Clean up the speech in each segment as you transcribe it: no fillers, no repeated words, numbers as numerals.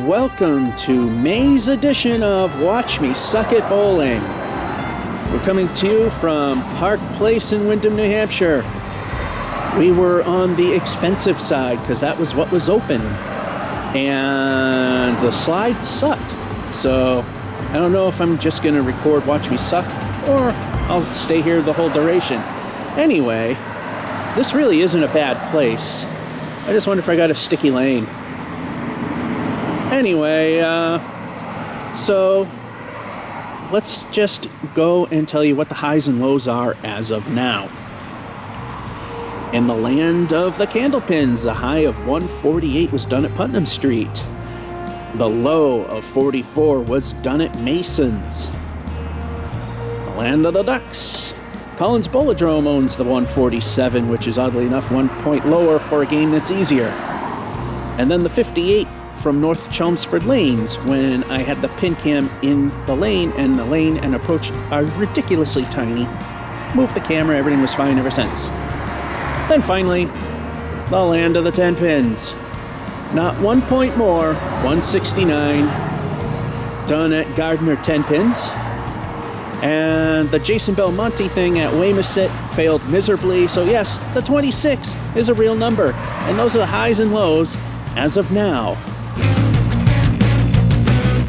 welcome to May's edition of Watch Me Suck at Bowling. We're coming to you from Park Place in Windham, New Hampshire. We were on the expensive side because that was what was open. And the slide sucked. So I don't know if I'm just going to record Watch Me Suck or I'll stay here the whole duration. Anyway, this really isn't a bad place. I just wonder if I got a sticky lane. Anyway, so let's just go and tell you what the highs and lows are as of now. In the land of the Candlepins, the high of 148 was done at Putnam Street. The low of 44 was done at Mason's. The land of the Ducks. Collins Bolodrome owns the 147, which is oddly enough 1 point lower for a game that's easier. And then the 58 from North Chelmsford Lanes, when I had the pin cam in the lane and approach are ridiculously tiny. Moved the camera, everything was fine ever since. Then finally, the land of the 10 pins. Not 1 point more, 169, done at Gardner 10 pins. And the Jason Belmonte thing at Weymouth failed miserably, so yes, the 26 is a real number. And those are the highs and lows as of now.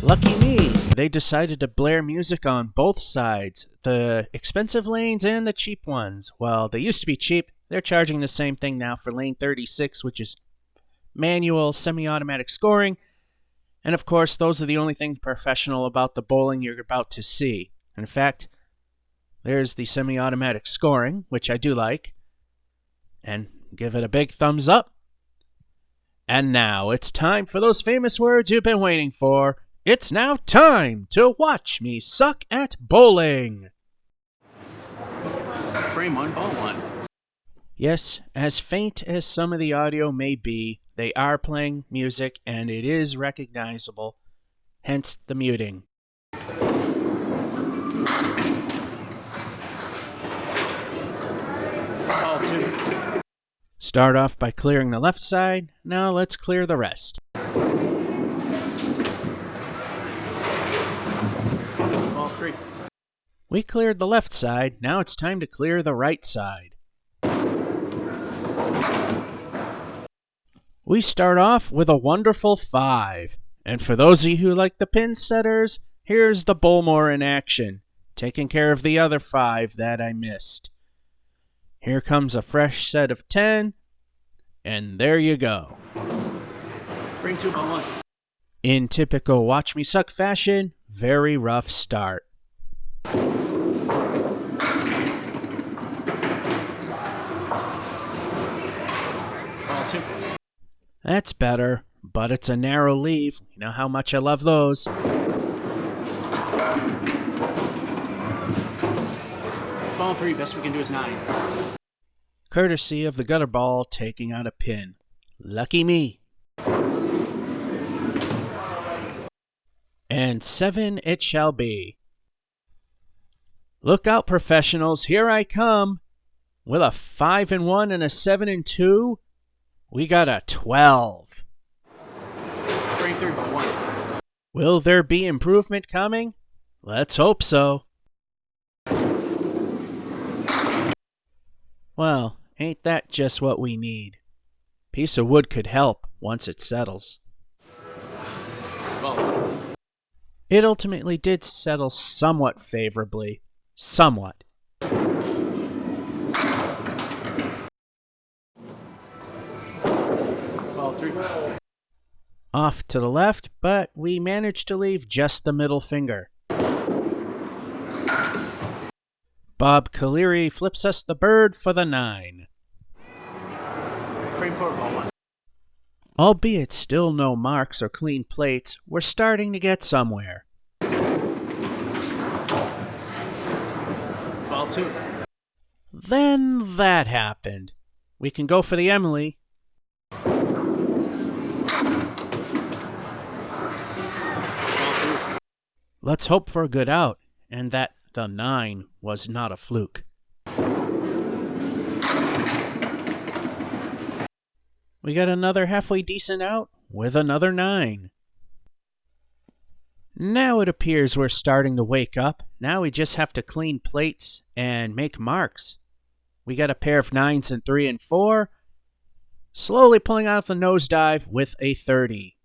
Lucky me, they decided to blare music on both sides, the expensive lanes and the cheap ones. Well, they used to be cheap. They're charging the same thing now for lane 36, which is manual, semi-automatic scoring. And of course, those are the only things professional about the bowling you're about to see. In fact, there's the semi-automatic scoring, which I do like. And give it a big thumbs up. And now it's time for those famous words you've been waiting for. It's now time to watch me suck at bowling. Frame 1, ball 1. Yes, as faint as some of the audio may be, they are playing music and it is recognizable, hence the muting. Ball 2. Start off by clearing the left side, now let's clear the rest. Ball 3. We cleared the left side, now it's time to clear the right side. We start off with a wonderful 5. And for those of you who like the pin setters, here's the Bowlmore in action, taking care of the other 5 that I missed. Here comes a fresh set of 10, and there you go. Frame 2, ball 1. In typical Watch Me Suck fashion, very rough start. Ball 2. That's better, but it's a narrow leave. You know how much I love those. Ball 3, best we can do is 9. Courtesy of the gutter ball taking out a pin. Lucky me. And 7 it shall be. Look out, professionals, here I come. With a 5 and 1 and a 7 and 2. We got a 12. Frame 3, ball 1. Will there be improvement coming? Let's hope so. Well, ain't that just what we need? Piece of wood could help once it settles. Vault. It ultimately did settle somewhat favorably. Somewhat. Ball 3. Off to the left, but we managed to leave just the middle finger. Bob Caleri flips us the bird for the 9. Frame 4, ball 1. Albeit still no marks or clean plates, we're starting to get somewhere. Ball 2. Then that happened. We can go for the Emily. Let's hope for a good out, and that the 9 was not a fluke. We got another halfway decent out with another 9. Now it appears we're starting to wake up. Now we just have to clean plates and make marks. We got a pair of 9s and 3 and 4. Slowly pulling out the nosedive with a 30.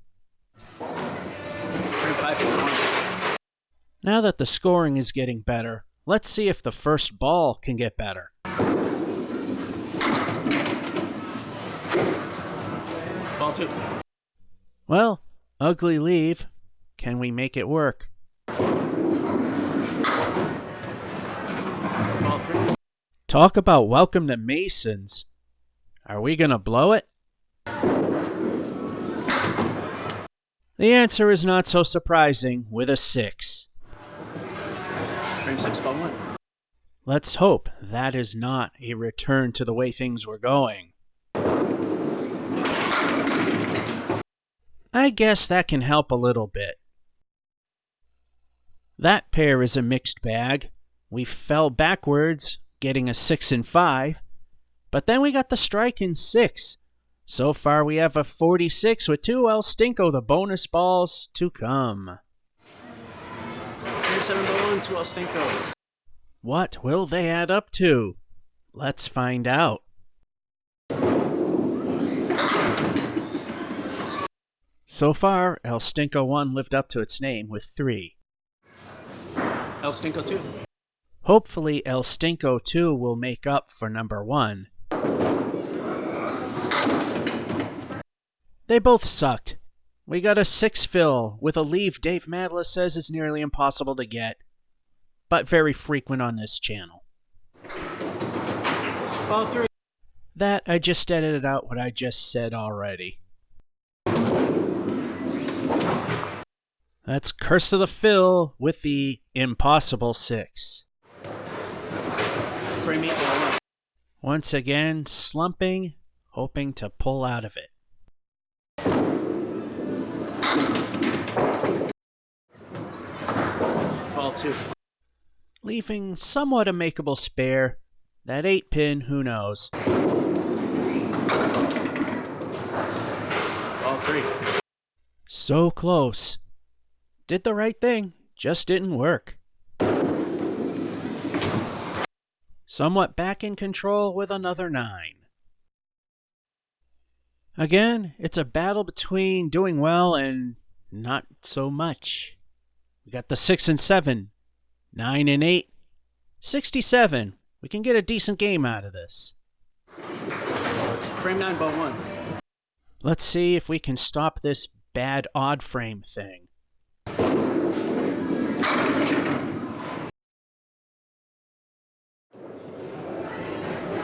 Now that the scoring is getting better, let's see if the first ball can get better. Ball 2. Well, ugly leave. Can we make it work? Ball 3. Talk about welcome to Masons. Are we gonna blow it? The answer is not so surprising with a 6. Frame 6, ball 1. Let's hope that is not a return to the way things were going. I guess that can help a little bit. That pair is a mixed bag. We fell backwards, getting a 6 and 5, but then we got the strike in 6. So far we have a 46 with 2 El Stinko, the bonus balls to come. Frame 7, ball 1, 2 El Stinkos. What will they add up to? Let's find out. So far, El Stinko 1 lived up to its name with 3. El Stinko 2. Hopefully, El Stinko 2 will make up for number 1. They both sucked. We got a 6 fill with a leave Dave Madla says is nearly impossible to get, but very frequent on this channel. Ball 3. That, I just edited out what I just said already. That's Curse of the Fill with the impossible 6. Frame 8, ball 1. Once again, slumping, hoping to pull out of it. Ball 2. Leaving somewhat a makeable spare. That 8 pin, who knows? Ball 3. So close. Did the right thing, just didn't work. Somewhat back in control with another 9. Again, it's a battle between doing well and not so much. We got the 6 and 7, 9 and 8, 67. We can get a decent game out of this. Frame 9, ball 1. Let's see if we can stop this bad odd frame thing.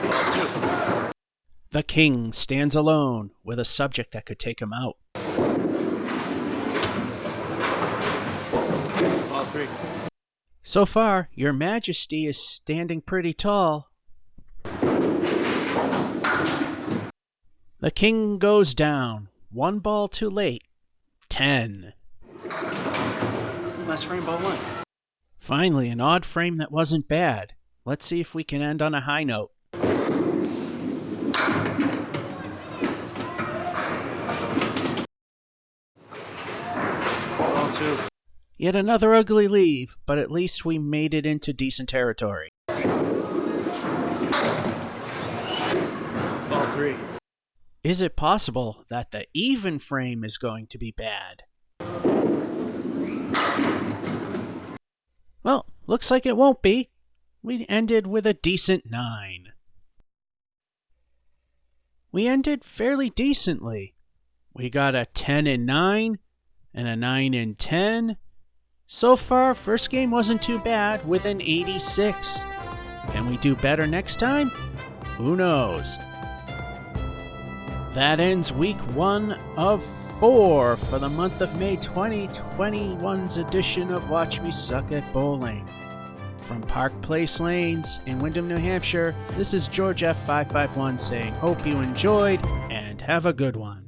Ball 2. The king stands alone with a subject that could take him out. Ball 3. So far, your majesty is standing pretty tall. The king goes down. 1 ball too late. 10. Last frame, ball 1. Finally, an odd frame that wasn't bad. Let's see if we can end on a high note. Ball 2. Yet another ugly leave, but at least we made it into decent territory. Ball 3. Is it possible that the even frame is going to be bad? Well, looks like it won't be. We ended with a decent 9. We ended fairly decently. We got a 10 and 9 and a 9 and 10. So far, first game wasn't too bad with an 86. Can we do better next time? Who knows? That ends week 1 of 4 for the month of May 2021's edition of Watch Me Suck at Bowling. From Park Place Lanes in Windham, New Hampshire, this is George F551 saying hope you enjoyed and have a good one.